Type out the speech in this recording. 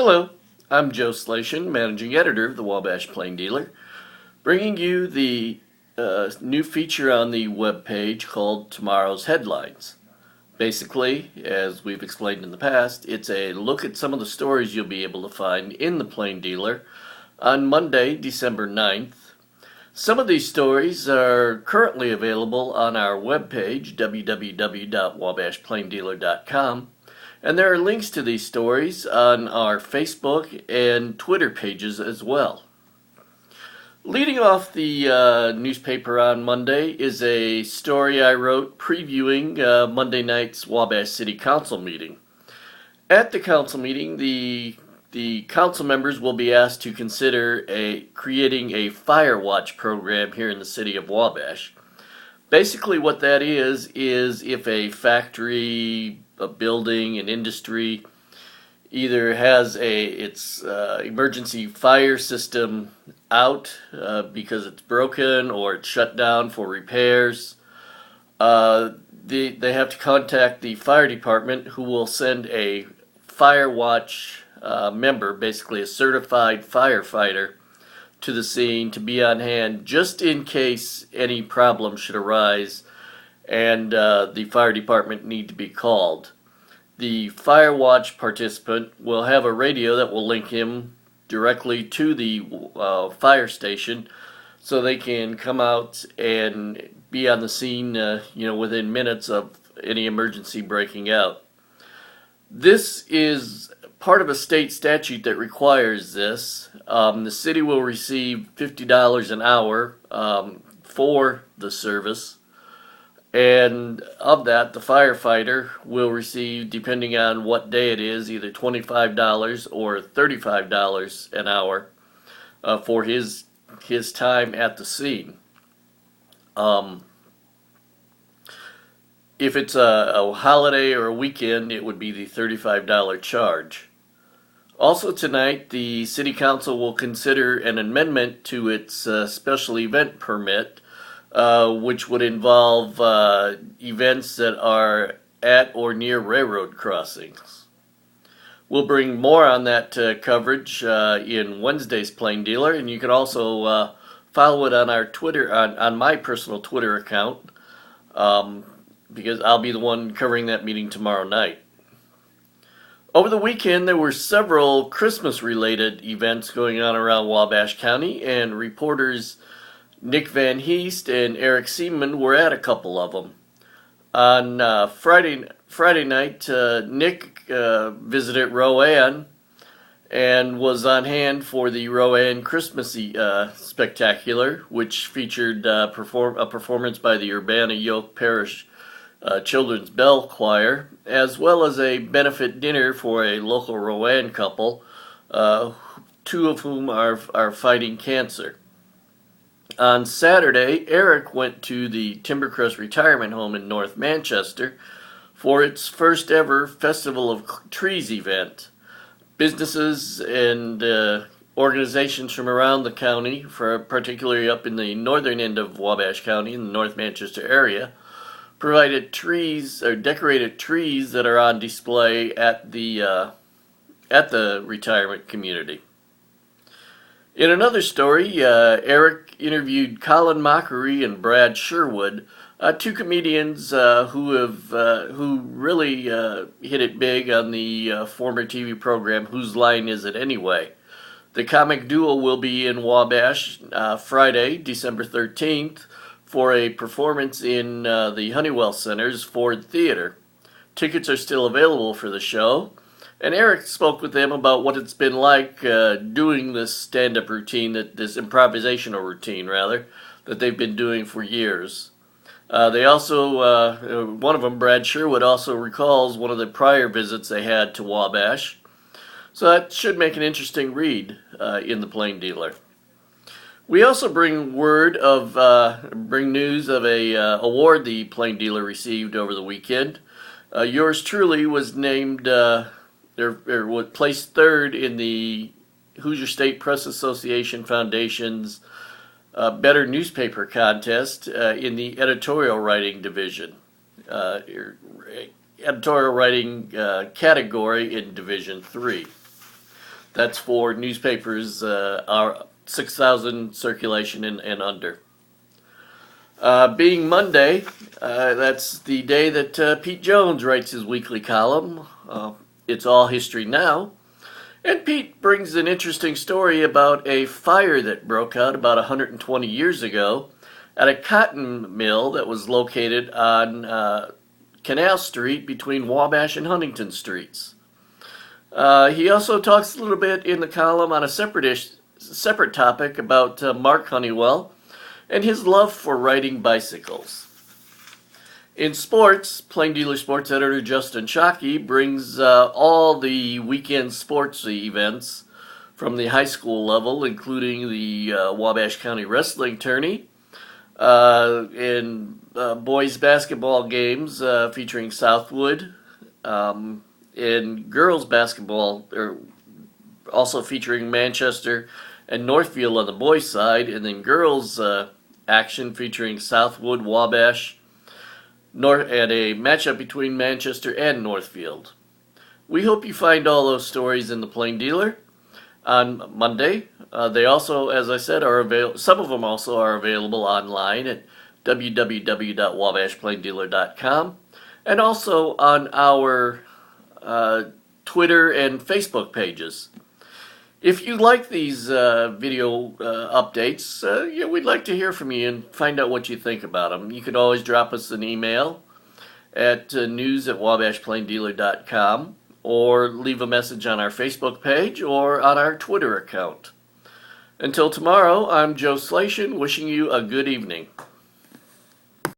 Hello, I'm Joe Slashin, Managing Editor of the Wabash Plain Dealer, bringing you the new feature on the webpage called Tomorrow's Headlines. Basically, as we've explained in the past, it's a look at some of the stories you'll be able to find in the Plain Dealer on Monday, December 9th. Some of these stories are currently available on our webpage, www.wabashplaindealer.com. And there are links to these stories on our Facebook and Twitter pages as well. Leading off the newspaper on Monday is a story I wrote previewing Monday night's Wabash City Council meeting. At the council meeting, the council members will be asked to consider creating a fire watch program here in the city of Wabash. Basically what that is if a factory, a building, an industry either has its emergency fire system out because it's broken or it's shut down for repairs, they have to contact the fire department, who will send a fire watch member, basically a certified firefighter, to the scene to be on hand just in case any problem should arise and the fire department need to be called. The fire watch participant will have a radio that will link him directly to the fire station, so they can come out and be on the scene within minutes of any emergency breaking out. This is part of a state statute that requires this. The city will receive $50 an hour for the service, and of that, the firefighter will receive, depending on what day it is, either $25 or $35 an hour for his time at the scene. If it's a holiday or a weekend, it would be the $35 charge. Also tonight, the City Council will consider an amendment to its special event permit, which would involve events that are at or near railroad crossings. We'll bring more on that coverage in Wednesday's Plain Dealer, and you can also follow it on our Twitter, on my personal Twitter account, because I'll be the one covering that meeting tomorrow night. Over the weekend, there were several Christmas-related events going on around Wabash County, and reporters Nick Van Heest and Eric Seaman were at a couple of them. On Friday night, Nick visited Rowan and was on hand for the Rowan Christmas Spectacular, which featured a performance by the Urbana Yoke Parish Children's Bell Choir, as well as a benefit dinner for a local Rowan couple, two of whom are fighting cancer. On Saturday, Eric went to the Timbercrest Retirement Home in North Manchester for its first ever Festival of Trees event. Businesses and organizations from around the county, particularly up in the northern end of Wabash County in the North Manchester area, provided trees or decorated trees that are on display at the retirement community. In another story, Eric interviewed Colin Mockery and Brad Sherwood, two comedians who really hit it big on the former TV program Whose Line Is It Anyway? The comic duo will be in Wabash Friday, December 13th, for a performance in the Honeywell Center's Ford Theater. Tickets are still available for the show, and Eric spoke with them about what it's been like doing this stand-up routine, this improvisational routine, rather, that they've been doing for years. They also, one of them, Brad Sherwood, also recalls one of the prior visits they had to Wabash. So that should make an interesting read in the Plain Dealer. We also bring news of a award the Plain Dealer received over the weekend. Yours truly was named, placed third in the Hoosier State Press Association Foundation's Better Newspaper Contest in the editorial writing division, editorial writing category in Division 3. That's for newspapers are 6,000 circulation and under. Being Monday, that's the day that Pete Jones writes his weekly column. It's All History Now. And Pete brings an interesting story about a fire that broke out about 120 years ago at a cotton mill that was located on Canal Street between Wabash and Huntington Streets. He also talks a little bit in the column on a separate topic about Mark Honeywell and his love for riding bicycles. In sports, Plain Dealer Sports Editor Justin Shockey brings all the weekend sports events from the high school level, including the Wabash County Wrestling Tourney, and boys basketball games featuring Southwood, and girls basketball also featuring Manchester and Northfield on the boys' side, and then girls action featuring Southwood, Wabash, and a matchup between Manchester and Northfield. We hope you find all those stories in the Plain Dealer on Monday. They also, as I said, are available. Some of them also are available online at www.wabashplaindealer.com, and also on our Twitter and Facebook pages. If you like these video updates, we'd like to hear from you and find out what you think about them. You can always drop us an email at news@wabashplaindealer.com or leave a message on our Facebook page or on our Twitter account. Until tomorrow, I'm Joe Slation, wishing you a good evening.